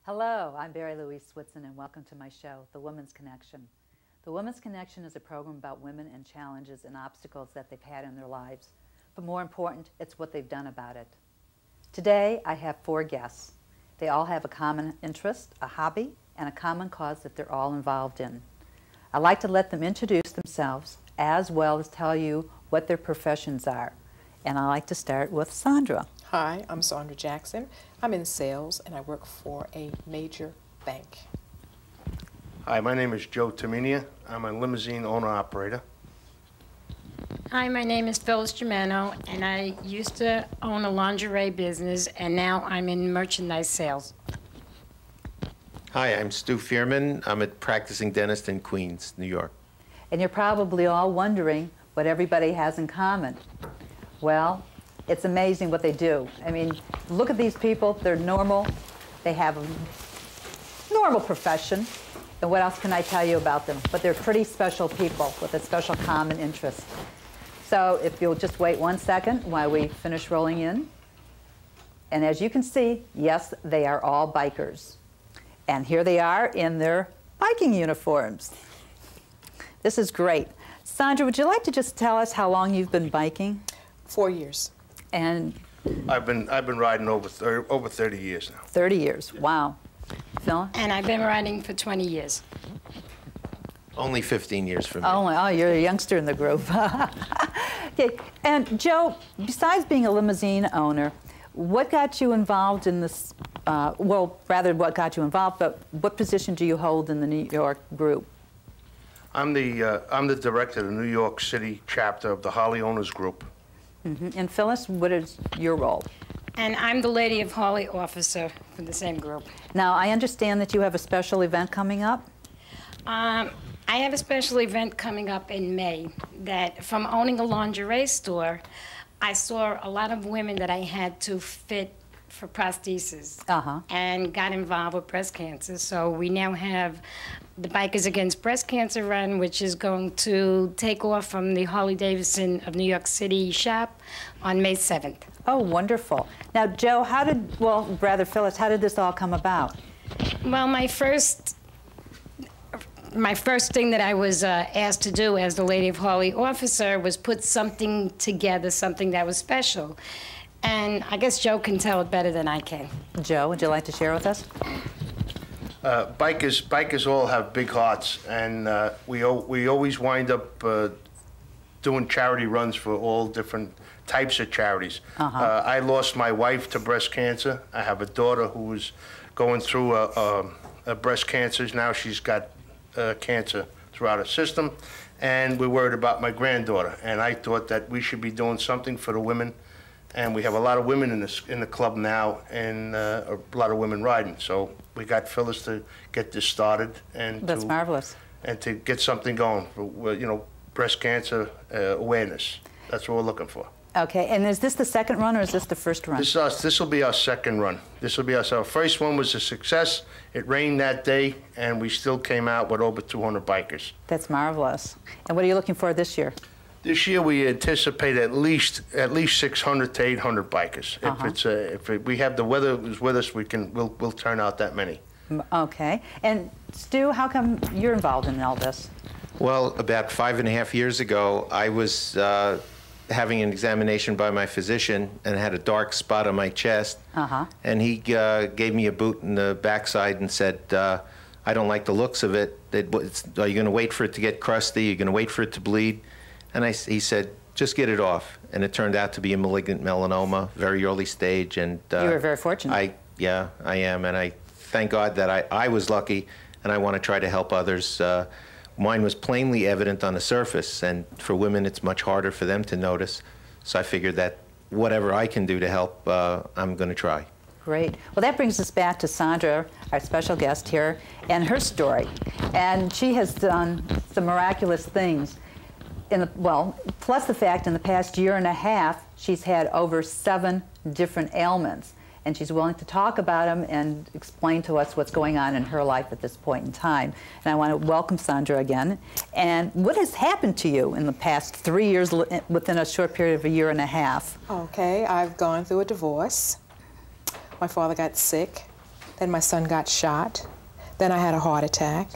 Hello, I'm Barrie-Louise and welcome to my show, The Women's Connection. The Women's Connection is a program about women and challenges and obstacles that they've had in their lives. But more important, it's what they've done about it. Today, I have 4 guests. They all have a common interest, a hobby, and a common cause that they're all involved in. I'd like to let them introduce themselves as well as tell you what their professions are. And I'd like to start with Sandra. Hi, I'm Sandra Jackson. I'm in sales and I work for a major bank. Hi, my name is Joe Taminia. I'm a limousine owner-operator. Hi, my name is Phyllis Germano, and I used to own a lingerie business, and now I'm in merchandise sales. Hi, I'm Stu Fearman. I'm a practicing dentist in Queens, New York. And you're probably all wondering what everybody has in common. Well, it's amazing what they do. I mean, look at these people. They're normal. They have a normal profession. And what else can I tell you about them? But they're pretty special people with a special common interest. So if you'll just wait 1 second while we finish rolling in. And as you can see, yes, they are all bikers. And here they are in their biking uniforms. This is great. Sandra, would you like to just tell us how long you've been biking? 4 years. And I've been riding over 30 years now. 30 years, wow. Phil? And I've been riding for 20 years. Only 15 years for me. Oh, you're a youngster in the group. Okay. And Joe, besides being a limousine owner, what got you involved in this, well, rather what got you involved, but what position do you hold in the New York group? I'm the director of the New York City chapter of the Harley Owners Group. Mm-hmm. And Phyllis, what is your role? And I'm the Lady of Harley officer for the same group. Now, I understand that you have a special event coming up. I have a special event coming up in May that from owning a lingerie store, I saw a lot of women that I had to fit for prosthesis and got involved with breast cancer. So we now have the Bikers Against Breast Cancer Run, which is going to take off from the Harley Davidson of New York City shop on May 7th. Oh, wonderful. Now, Joe, Phyllis, how did this all come about? Well, my first thing that I was asked to do as the Lady of Harley officer was put something together, something that was special. And I guess Joe can tell it better than I can. Joe, would you like to share with us? Bikers all have big hearts, and we always wind up doing charity runs for all different types of charities. I lost my wife to breast cancer. I have a daughter who was going through a breast cancer. Now she's got cancer throughout her system, and we're worried about my granddaughter. And I thought that we should be doing something for the women. And we have a lot of women in the club now, and a lot of women riding. So we got Phyllis to get this started, and that's marvelous. And to get something going for breast cancer awareness. That's what we're looking for. Okay, and is this the second run or is this the first run? This will be our second run. This will be our first one was a success. It rained that day, and we still came out with over 200 bikers. That's marvelous. And what are you looking for this year? This year we anticipate at least 600 to 800 bikers. If we have the weather is with us, we'll turn out that many. Okay. And Stu, how come you're involved in all this? Well, about 5.5 years ago, I was having an examination by my physician and had a dark spot on my chest. And he gave me a boot in the backside and said, I don't like the looks of it. Are you going to wait for it to get crusty? Are you going to wait for it to bleed? And he said, just get it off. And it turned out to be a malignant melanoma, very early stage. And you were very fortunate. Yeah, I am. And I thank God that I was lucky, and I want to try to help others. Mine was plainly evident on the surface, and for women, it's much harder for them to notice. So I figured that whatever I can do to help, I'm going to try. Great. Well, that brings us back to Sandra, our special guest here, and her story. And she has done some miraculous things. Plus the fact in the past year and a half, she's had over 7 different ailments. And she's willing to talk about them and explain to us what's going on in her life at this point in time. And I want to welcome Sandra again. And what has happened to you in the past 3 years within a short period of a year and a half? Okay, I've gone through a divorce. My father got sick. then my son got shot, then I had a heart attack,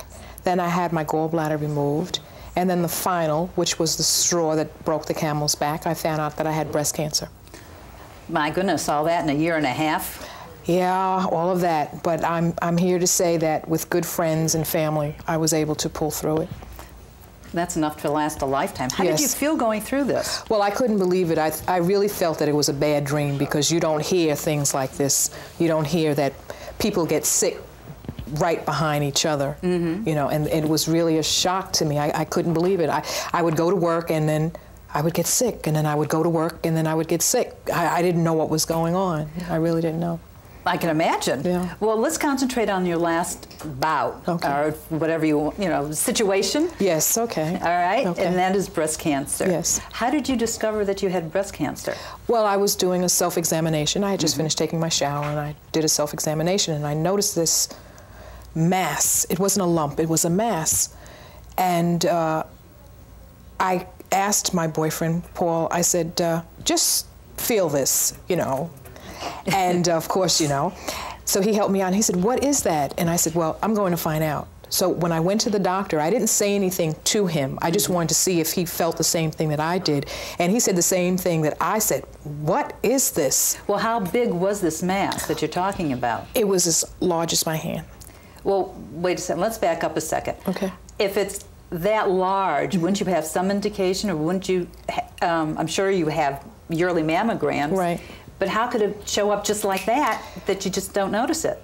then I had my gallbladder removed, and then the final, which was the straw that broke the camel's back, I found out that I had breast cancer. My goodness, all that in a year and a half? Yeah, all of that. But I'm here to say that with good friends and family, I was able to pull through it. That's enough to last a lifetime. How did you feel going through this? Well, I couldn't believe it. I really felt that it was a bad dream because you don't hear things like this. You don't hear that people get sick right behind each other, you know, and it was really a shock to me. I couldn't believe it. I would go to work and then I would get sick, and then I would go to work and then I would get sick. I didn't know what was going on. I really didn't know. I can imagine. Yeah. Well, let's concentrate on your last bout, or whatever you know, situation. Yes, okay. All right, okay. And that is breast cancer. Yes. How did you discover that you had breast cancer? Well, I was doing a self-examination. I had just finished taking my shower, and I did a self-examination, and I noticed this mass. It wasn't a lump, it was a mass. And I asked my boyfriend, Paul, I said, just feel this, you know. And of course, you know, so he helped me out and he said, what is that? And I said, well, I'm going to find out. So when I went to the doctor, I didn't say anything to him. I just wanted to see if he felt the same thing that I did. And he said the same thing that I said. What is this? Well, how big was this mass that you're talking about? It was as large as my hand. Well, wait a second. Let's back up a second. Okay. If it's that large, wouldn't you have some indication, or wouldn't you, I'm sure you have yearly mammograms. Right. But how could it show up just like that you just don't notice it?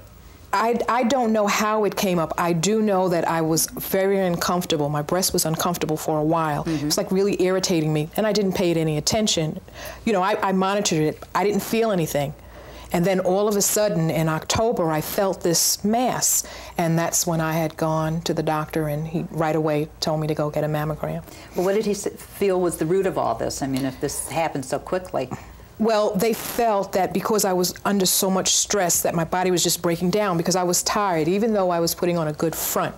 I don't know how it came up. I do know that I was very uncomfortable. My breast was uncomfortable for a while. It was like really irritating me, and I didn't pay it any attention. You know, I monitored it. I didn't feel anything. And then all of a sudden, in October, I felt this mass, and that's when I had gone to the doctor, and he right away told me to go get a mammogram. Well, what did he feel was the root of all this? I mean, if this happened so quickly. Well, they felt that because I was under so much stress that my body was just breaking down because I was tired, even though I was putting on a good front.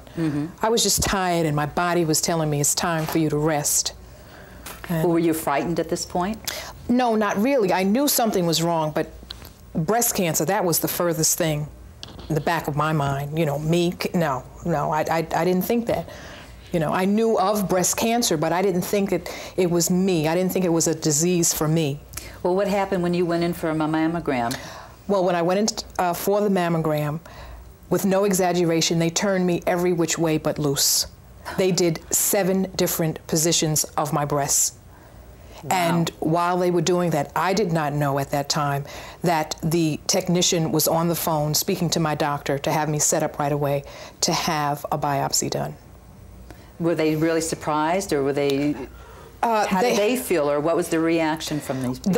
I was just tired, and my body was telling me it's time for you to rest. Well, were you frightened at this point? No, not really. I knew something was wrong, but breast cancer, that was the furthest thing in the back of my mind. You know, me, no, I didn't think that. You know, I knew of breast cancer, but I didn't think that it was me. I didn't think it was a disease for me. Well, what happened when you went in for a mammogram? Well, when I went in for the mammogram, with no exaggeration, they turned me every which way but loose. They did 7 different positions of my breasts. Wow. And while they were doing that, I did not know at that time that the technician was on the phone speaking to my doctor to have me set up right away to have a biopsy done. Were they really surprised, or were they... how did they feel, or what was the reaction from these people?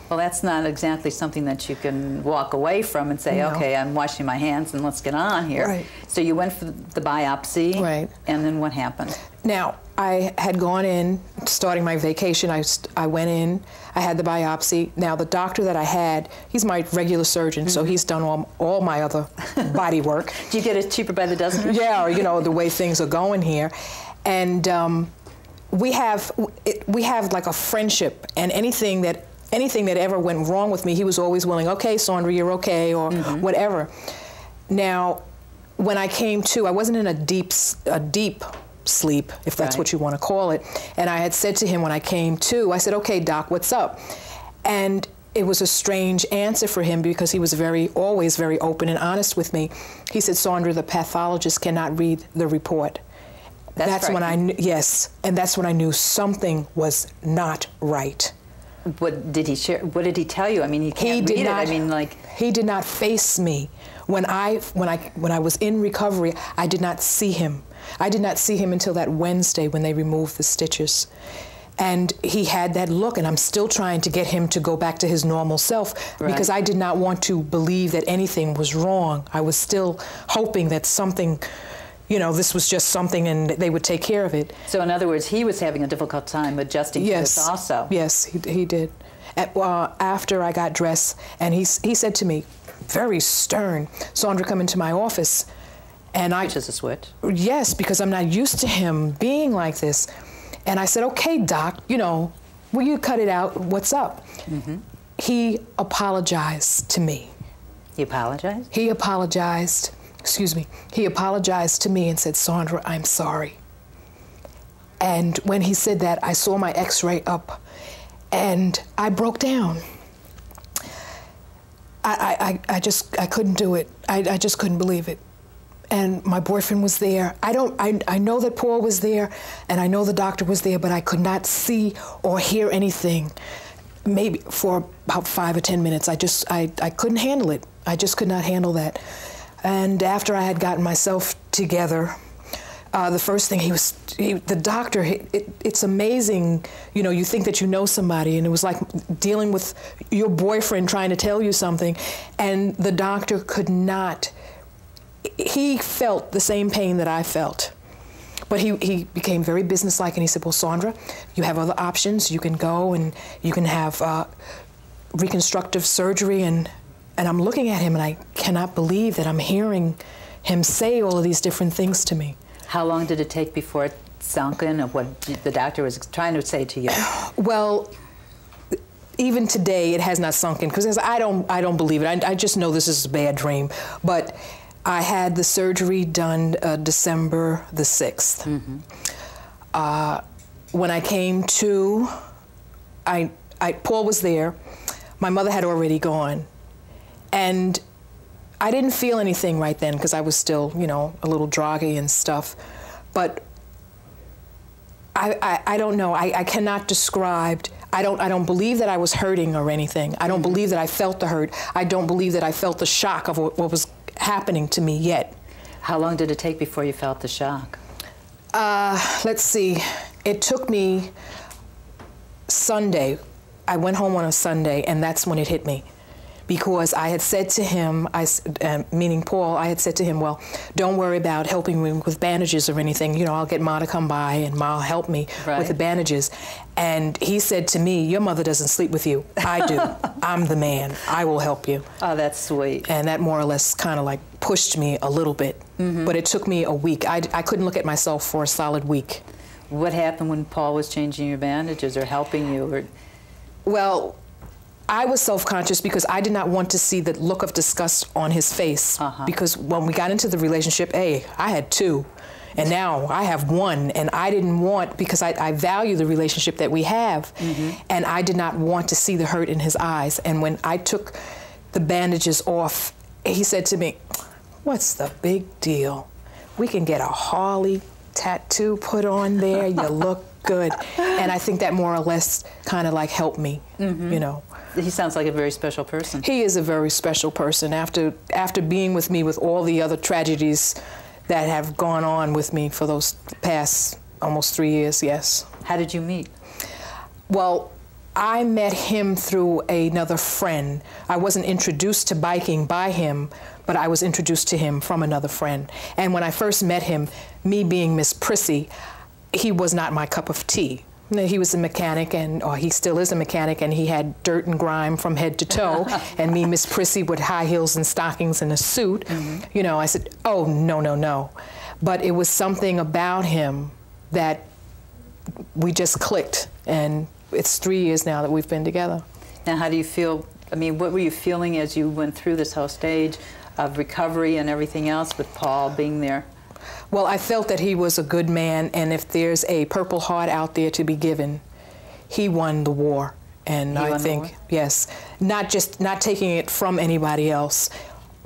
Well, that's not exactly something that you can walk away from and say, okay, I'm washing my hands and let's get on here. Right. So you went for the biopsy, right. And then what happened? Now, I had gone in, starting my vacation, I went in, I had the biopsy. Now, the doctor that I had, he's my regular surgeon, so he's done all my other body work. Do you get it cheaper by the dozen? Yeah, or, you know, the way things are going here. And we have like a friendship, and anything that ever went wrong with me, he was always willing, okay, Sandra, you're okay, or whatever. Now, when I came to, I wasn't in a deep sleep, if that's what you want to call it. And I had said to him when I came to, I said, okay, doc, what's up? And it was a strange answer for him because he was always very open and honest with me. He said, Sandra, the pathologist cannot read the report. That's when I knew, yes, and that's when I knew something was not right. What did he share? What did he tell you? I mean, he can't read it. I mean, like, he did not face me when I was in recovery. I did not see him. I did not see him until that Wednesday when they removed the stitches. And he had that look, and I'm still trying to get him to go back to his normal self because I did not want to believe that anything was wrong. I was still hoping that something, you know, this was just something and they would take care of it. So in other words, he was having a difficult time adjusting to this also. Yes, he did. after I got dressed, and he said to me, very stern, "Sandra, come into my office." And Which is a switch. Yes, because I'm not used to him being like this. And I said, "Okay, Doc, you know, will you cut it out? What's up?" He apologized to me. He apologized? He apologized, excuse me, he apologized to me and said, "Sandra, I'm sorry." And when he said that, I saw my x-ray up and I broke down. I couldn't do it. I just couldn't believe it. And my boyfriend was there. I know that Paul was there and I know the doctor was there, but I could not see or hear anything. Maybe for about 5 or 10 minutes. I couldn't handle it. I just could not handle that. And after I had gotten myself together, the first thing the doctor, it's amazing, you know, you think that you know somebody, and it was like dealing with your boyfriend trying to tell you something, and the doctor could not, he felt the same pain that I felt. But he became very businesslike, and he said, "Well, Sandra, you have other options. You can go and you can have reconstructive surgery." And I'm looking at him, and I cannot believe that I'm hearing him say all of these different things to me. How long did it take before it sunk in of what the doctor was trying to say to you? Well, even today, it has not sunk in, because I don't believe it. I just know this is a bad dream. But I had the surgery done December the 6th. When I came to, Paul was there. My mother had already gone. And I didn't feel anything right then because I was still, you know, a little droggy and stuff. But I don't know. I cannot describe. I don't believe that I was hurting or anything. I don't believe that I felt the hurt. I don't believe that I felt the shock of what was happening to me yet. How long did it take before you felt the shock? Let's see. It took me Sunday. I went home on a Sunday, and that's when it hit me. Because I had said to him, meaning Paul, I had said to him, "Well, don't worry about helping me with bandages or anything. You know, I'll get Ma to come by and Ma'll help me with the bandages." And he said to me, "Your mother doesn't sleep with you. I do. I'm the man. I will help you." Oh, that's sweet. And that more or less kind of like pushed me a little bit. But it took me a week. I couldn't look at myself for a solid week. What happened when Paul was changing your bandages or helping you? Or... Well, I was self-conscious because I did not want to see the look of disgust on his face. Because when we got into the relationship, I had 2. And now I have 1. And I didn't want, because I value the relationship that we have. And I did not want to see the hurt in his eyes. And when I took the bandages off, he said to me, "What's the big deal? We can get a Harley tattoo put on there. You look good." And I think that more or less kind of like helped me, you know. He sounds like a very special person. He is a very special person. After being with me with all the other tragedies that have gone on with me for those past almost 3 years, yes. How did you meet? Well, I met him through another friend. I wasn't introduced to biking by him, but I was introduced to him from another friend. And when I first met him, me being Miss Prissy, he was not my cup of tea. He was a mechanic, or he still is a mechanic, and he had dirt and grime from head to toe. And me, Miss Prissy, with high heels and stockings and a suit. You know, I said, "Oh, no, no, no." But it was something about him that we just clicked, and it's 3 years now that we've been together. Now, how do you feel? I mean, what were you feeling as you went through this whole stage of recovery and everything else with Paul being there? Well, I felt that he was a good man, and if there's a Purple Heart out there to be given, he won the war. And I think, yes, not taking it from anybody else.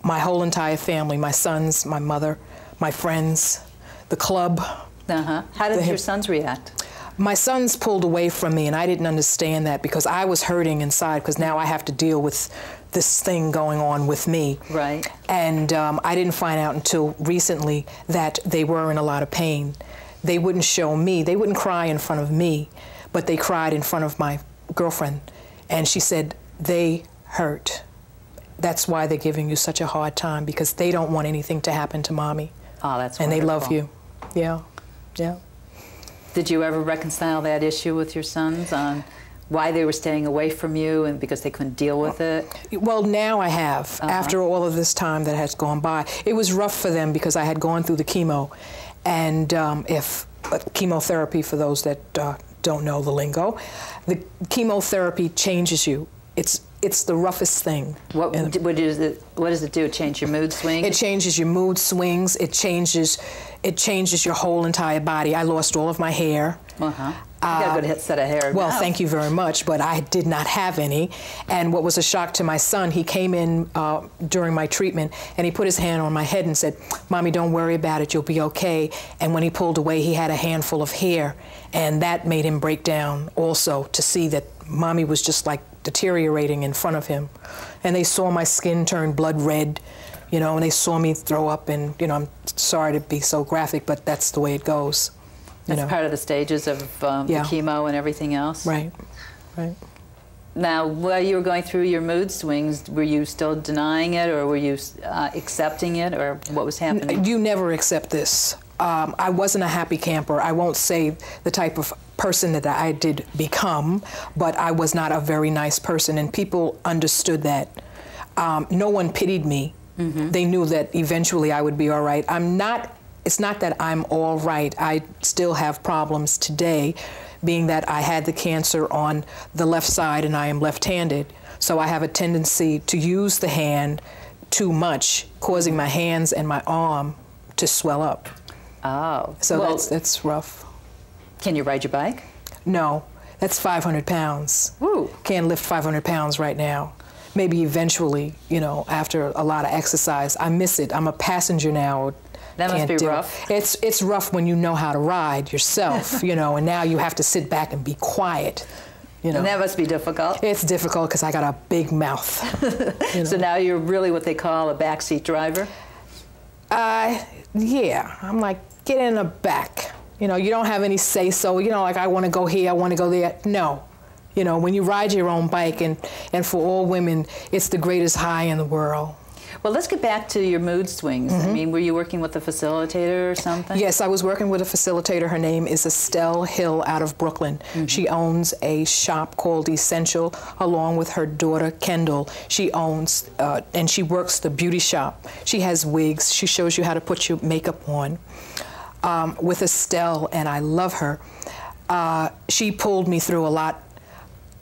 My whole entire family, my sons, my mother, my friends, the club. How did your sons react? My sons pulled away from me, and I didn't understand that because I was hurting inside because now I have to deal with this thing going on with me. Right. And I didn't find out until recently that they were in a lot of pain. They wouldn't show me. They wouldn't cry in front of me, but they cried in front of my girlfriend. And she said, "They hurt. That's why they're giving you such a hard time, because they don't want anything to happen to Mommy." Oh, that's wonderful. And they love you. Yeah, yeah. Did you ever reconcile that issue with your sons on why they were staying away from you and because they couldn't deal with it? Well, now I have, after all of this time that has gone by. It was rough for them because I had gone through the chemo, and if chemotherapy, for those that don't know the lingo, the chemotherapy changes you. It's the roughest thing. What does it do? Change your mood swings? It changes your mood swings. It changes your whole entire body. I lost all of my hair. You got a good set of hair. Well, now. thank you very much, but I did not have any. And what was a shock to my son, he came in during my treatment, and he put his hand on my head and said, "Mommy, don't worry about it, you'll be okay." And when he pulled away, he had a handful of hair, and that made him break down also, to see that Mommy was just like deteriorating in front of him. And they saw my skin turn blood red, you know, and they saw me throw up, and, you know, I'm sorry to be so graphic, but that's the way it goes. That's part of the stages of the chemo and everything else? Right, right. Now, while you were going through your mood swings, were you still denying it, or were you accepting it, or what was happening? You never accept this. I wasn't a happy camper. I won't say the type of person that I did become, but I was not a very nice person, and people understood that. No one pitied me. They knew that eventually I would be all right. It's not that I'm all right. I still have problems today, being that I had the cancer on the left side and I am left-handed. So I have a tendency to use the hand too much, causing my hands and my arm to swell up. Oh. So well, that's rough. Can you ride your bike? No, that's 500 pounds. Woo. Can't lift 500 pounds right now. Maybe eventually, you know, after a lot of exercise. I miss it. I'm a passenger now. That must be rough. It's rough when you know how to ride yourself, you know, and now you have to sit back and be quiet, you know. And that must be difficult. It's difficult because I got a big mouth. You know. So now you're really what they call a backseat driver? Yeah. I'm like, get in the back. You know, you don't have any say-so. You know, like, I want to go here, I want to go there. No. You know, when you ride your own bike, and for all women, it's the greatest high in the world. Well, let's get back to your mood swings. I mean, were you working with a facilitator or something? Yes, I was working with a facilitator. Her name is Estelle Hill out of Brooklyn. She owns a shop called Essential, along with her daughter, Kendall. She owns, and she works the beauty shop. She has wigs. She shows you how to put your makeup on. With Estelle, and I love her. She pulled me through a lot.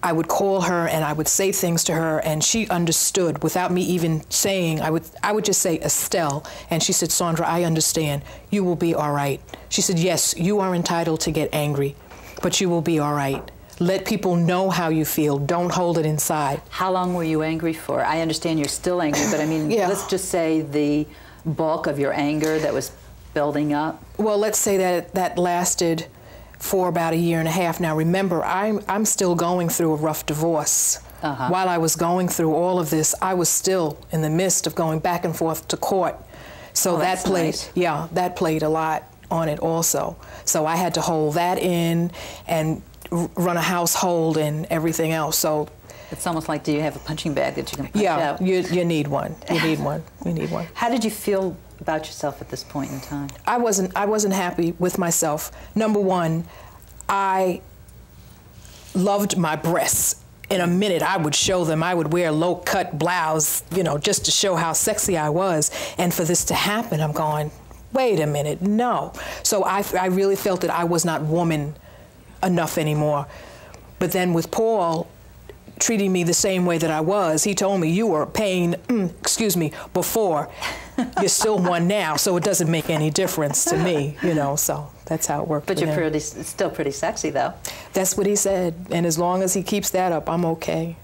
I would call her and I would say things to her, and she understood without me even saying. I would just say, Estelle, and she said, Sandra, I understand. You will be all right. She said, yes, you are entitled to get angry, but you will be all right. Let people know how you feel. Don't hold it inside. How long were you angry for? I understand you're still angry, but I mean, let's just say the bulk of your anger that was building up. Well, let's say that lasted for about 1.5 years. Now, remember, I'm still going through a rough divorce. While I was going through all of this, I was still in the midst of going back and forth to court. So that played, that played a lot on it also. So I had to hold that in and run a household and everything else. So it's almost like, do you have a punching bag that you can punch out? Yeah, you need one. You need one. You need one. How did you feel about yourself at this point in time? I wasn't happy with myself. Number one, I loved my breasts. In a minute, I would show them. I would wear a low-cut blouse, you know, just to show how sexy I was. And for this to happen, I'm going, wait a minute, no. So I really felt that I was not woman enough anymore. But then with Paul treating me the same way that I was, he told me, you were paying, before. You're still one now, so it doesn't make any difference to me, you know, so that's how it worked. But you're still pretty sexy, though. That's what he said, and as long as he keeps that up, I'm okay.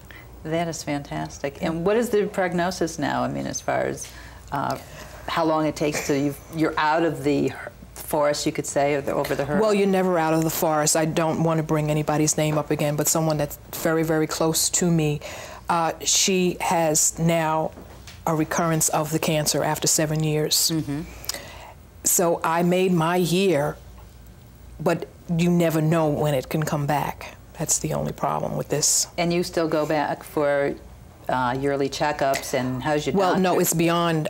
That is fantastic. And what is the prognosis now? I mean, as far as how long it takes to, you're out of the forest, you could say, or over the hurdle? Well, you're never out of the forest. I don't want to bring anybody's name up again, but someone that's very, very close to me. She has now a recurrence of the cancer after 7 years. So I made my year, but you never know when it can come back. That's the only problem with this. And you still go back for yearly checkups, and how's your doctor? Well, no, it's beyond,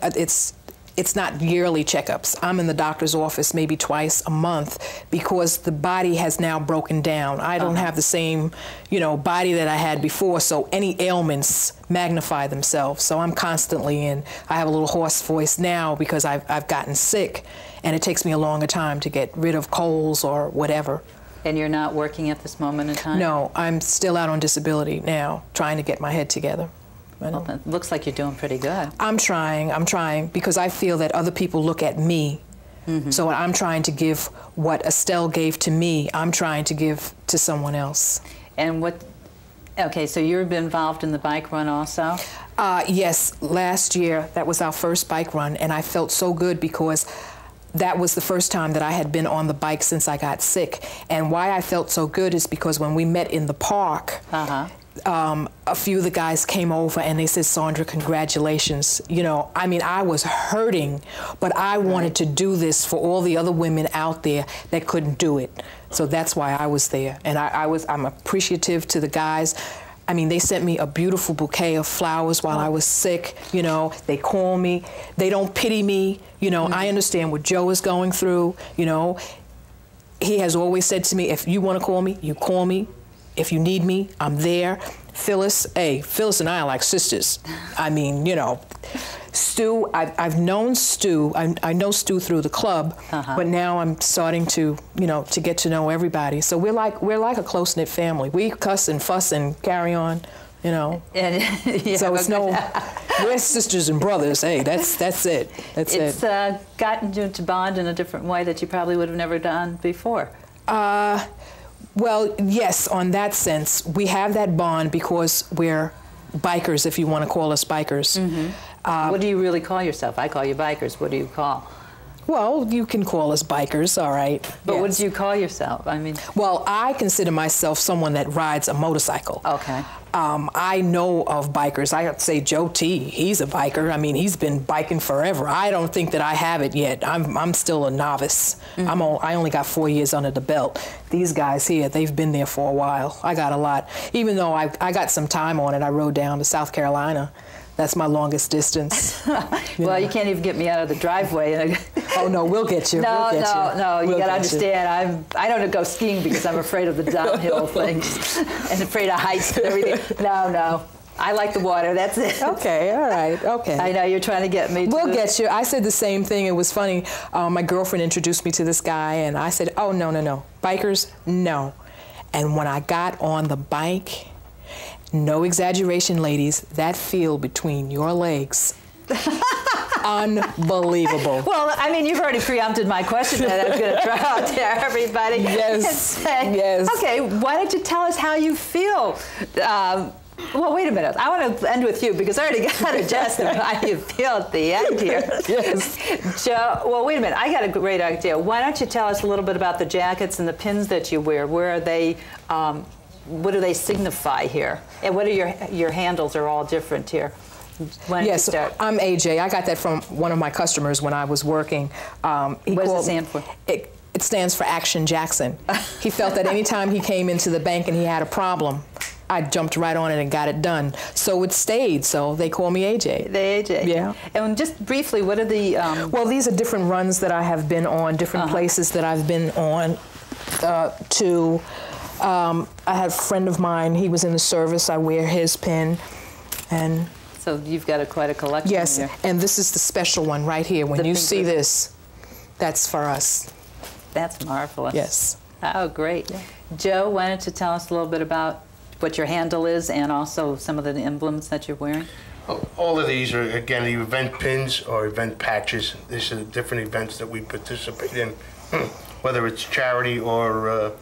it's not yearly checkups. I'm in the doctor's office maybe twice a month because the body has now broken down. I don't have the same, body that I had before, so any ailments magnify themselves. So I'm constantly in. I have a little hoarse voice now because I've gotten sick, and it takes me a longer time to get rid of colds or whatever. And you're not working at this moment in time? No, I'm still out on disability now, trying to get my head together. Well, it looks like you're doing pretty good. I'm trying, because I feel that other people look at me. So I'm trying to give what Estelle gave to me, I'm trying to give to someone else. And okay, so you've been involved in the bike run also? Yes, last year, that was our first bike run, and I felt so good because that was the first time that I had been on the bike since I got sick. And why I felt so good is because when we met in the park, a few of the guys came over and they said, Sandra, congratulations. I was hurting, but I wanted to do this for all the other women out there that couldn't do it. So that's why I was there. And I'm appreciative to the guys. They sent me a beautiful bouquet of flowers while I was sick. They call me. They don't pity me. I understand what Joe is going through. He has always said to me, if you want to call me, you call me. If you need me, I'm there. Phyllis and I are like sisters. Stu, I've known Stu. I know Stu through the club, but now I'm starting to, to get to know everybody. So we're like a close-knit family. We cuss and fuss and carry on, And, so it's we're sisters and brothers. Hey, that's it. It's gotten you to bond in a different way that you probably would have never done before. Well, yes, on that sense, we have that bond because we're bikers, if you want to call us bikers. What do you really call yourself? I call you bikers. What do you call? Well, you can call us bikers, all right. But what do you call yourself? Well, I consider myself someone that rides a motorcycle. Okay. I know of bikers. I have to say Joe T, he's a biker. He's been biking forever. I don't think that I have it yet. I'm still a novice. I only got 4 years under the belt. These guys here, they've been there for a while. I got a lot. Even though I got some time on it, I rode down to South Carolina. That's my longest distance. Well, you can't even get me out of the driveway. Oh, no, we'll get you. No, you got to understand. I don't go skiing because I'm afraid of the downhill things and afraid of heights and everything. No. I like the water, that's it. Okay, all right, okay. I know, you're trying to get me to We'll get you. I said the same thing. It was funny. My girlfriend introduced me to this guy, and I said, oh, no. Bikers, no. And when I got on the bike, no exaggeration, ladies, that feel between your legs, unbelievable. Well, you've already preempted my question that I was going to throw out there, everybody. Yes, yes. Okay, why don't you tell us how you feel? Well, wait a minute. I want to end with you because I already got a jest of how you feel at the end here. Yes. Joe, well, wait a minute. I got a great idea. Why don't you tell us a little bit about the jackets and the pins that you wear? Where are they? What do they signify here? And what are your handles are all different here? Yes, I'm AJ. I got that from one of my customers when I was working. What does it stand for? It stands for Action Jackson. He felt that anytime he came into the bank and he had a problem, I jumped right on it and got it done. So it stayed, so they call me AJ. The AJ. Yeah. And just briefly, what are the... Well, these are different runs that I have been on, different places that I've been on I have a friend of mine, he was in the service, I wear his pin, and... So you've got quite a collection. Yes, here. And this is the special one right here. When you see this, that's for us. That's marvelous. Yes. Oh, great. Yeah. Joe, why don't you tell us a little bit about what your handle is and also some of the emblems that you're wearing? All of these are, again, event pins or event patches. These are the different events that we participate in, whether it's charity or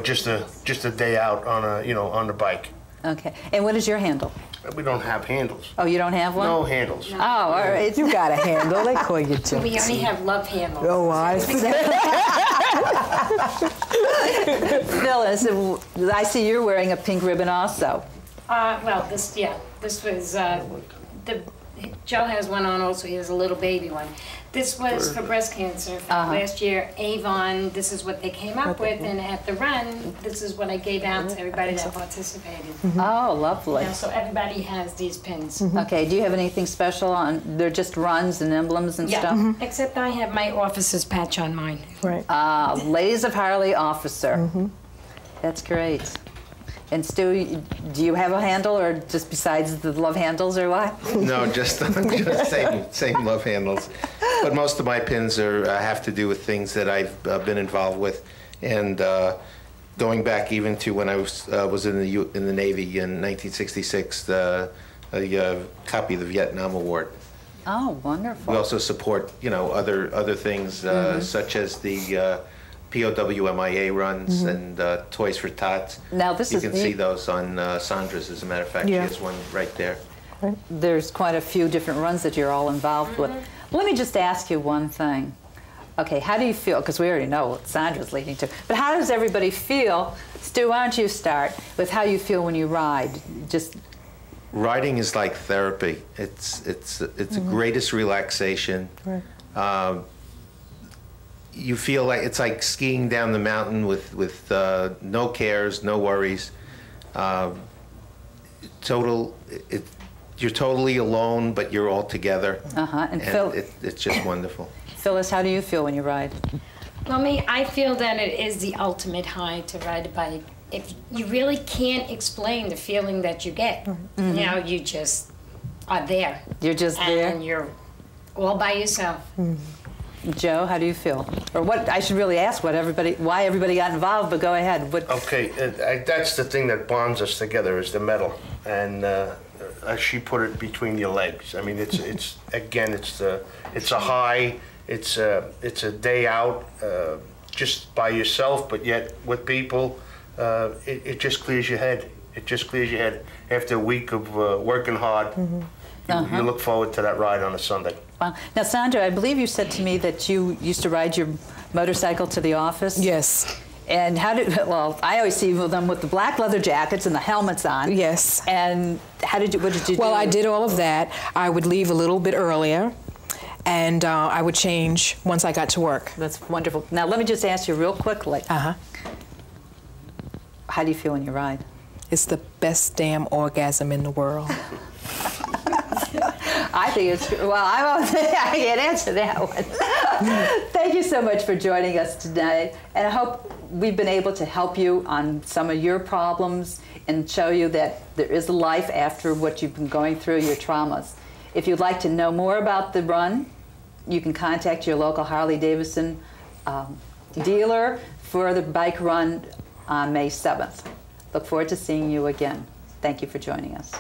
just a day out on on the bike. Okay. And what is your handle? We don't have handles. Oh, you don't have one? No handles. Oh, all right. You got a handle. They call you Joe. We only have love handles. Oh, I see. Phyllis, I see you're wearing a pink ribbon also. Well, this was the Joe has one on also, he has a little baby one. This was for breast cancer. Last year, Avon, this is what they came up with, and at the run, this is what I gave out to everybody that participated. Oh, lovely. Yeah, so everybody has these pins. Okay, do you have anything special on, they're just runs and emblems and stuff? Except I have my officer's patch on mine. Right. Ladies of Harley Officer. That's great. And Stu, do you have a handle, or just besides the love handles, or what? No, just same love handles. But most of my pins are have to do with things that I've been involved with, and going back even to when I was in the Navy in 1966, a copy of the Vietnam Award. Oh, wonderful. We also support, other things such as the POWMIA runs and Toys for Tots. Now this you is can see those on Sandra's, as a matter of fact. She has one right there. There's quite a few different runs that you're all involved with. Let me just ask you one thing. Okay, how do you feel? Because we already know what Sandra's leading to. But how does everybody feel? Stu, why don't you start with how you feel when you ride? Just riding is like therapy. It's the greatest relaxation. You feel like it's like skiing down the mountain with no cares, no worries. You're totally alone, but you're all together. And it's just wonderful. Phyllis, how do you feel when you ride? Well, I feel that it is the ultimate high to ride a bike. If you really can't explain the feeling that you get, you just are there. You're just there? And you're all by yourself. Joe, how do you feel? Or what? I should really ask why everybody got involved, but go ahead. Okay, that's the thing that bonds us together is the medal, and as she put it, between your legs. I mean, it's a high. It's a day out, just by yourself, but yet with people. It just clears your head. It just clears your head after a week of working hard. You look forward to that ride on a Sunday. Wow. Now, Sandra, I believe you said to me that you used to ride your motorcycle to the office. Yes. And well, I always see them with the black leather jackets and the helmets on. Yes. And what did you do? Well, I did all of that. I would leave a little bit earlier, and I would change once I got to work. That's wonderful. Now, let me just ask you real quickly. How do you feel when you ride? It's the best damn orgasm in the world. I think it's, well, I can't answer that one. Thank you so much for joining us today, and I hope we've been able to help you on some of your problems and show you that there is a life after what you've been going through, your traumas. If you'd like to know more about the run, you can contact your local Harley Davidson dealer for the bike run on May 7th. Look forward to seeing you again. Thank you for joining us.